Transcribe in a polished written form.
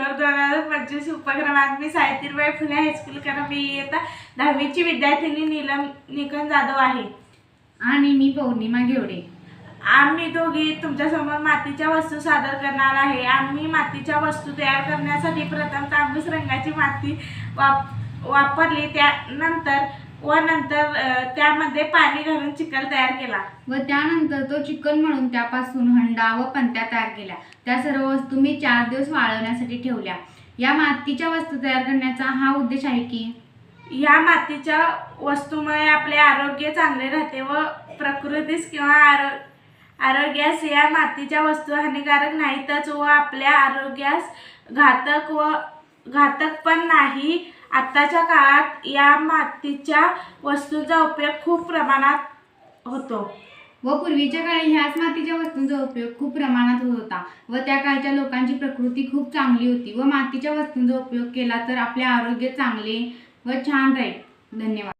February 2025 उपक्रमात मी Savitribai Phule high school करंबी इयत्ता 10वीची विद्यार्थिनी नीलम निकन जाधव आहे. आणि मी पौर्णिमा घेवडे. आम्ही दोघी तुमच्यासमोर मातीच्या वस्तू सादर करणार आहे. आम्ही मातीच्या वस्तू तयार करण्यासाठी प्रथम तांबूस रंगाची माती वापरली. नंतर त्यामध्ये पाणी घालून चिखल तयार केला व त्यानंतर तो चिकन म्हणून त्यापासून हंडा व पंत्या तयार केल्या. त्या सर्व वस्तू मी 4 दिवस वाळवण्यासाठी ठेवल्या. या मातीच्या वस्तू तयार करण्याचा हा उद्देश आहे की या मातीच्या वस्तूमुळे आपले आरोग्य चांगले राहते व प्रकृतीस किंवा आरोग्यास या मातीच्या वस्तू हानिकारक नाहीतच व आपल्या आरोग्यास घातक पण नाही. आताच्या काळात या मातीच्या वस्तूंचा उपयोग खूप प्रमाणात होतो व पूर्वीच्या काळी ह्याच मातीच्या वस्तूंचा उपयोग खूप प्रमाणात होत होता व त्या काळच्या लोकांची प्रकृती खूप चांगली होती व मातीच्या वस्तूंचा उपयोग केला तर आपले आरोग्य चांगले व छान राहील. धन्यवाद.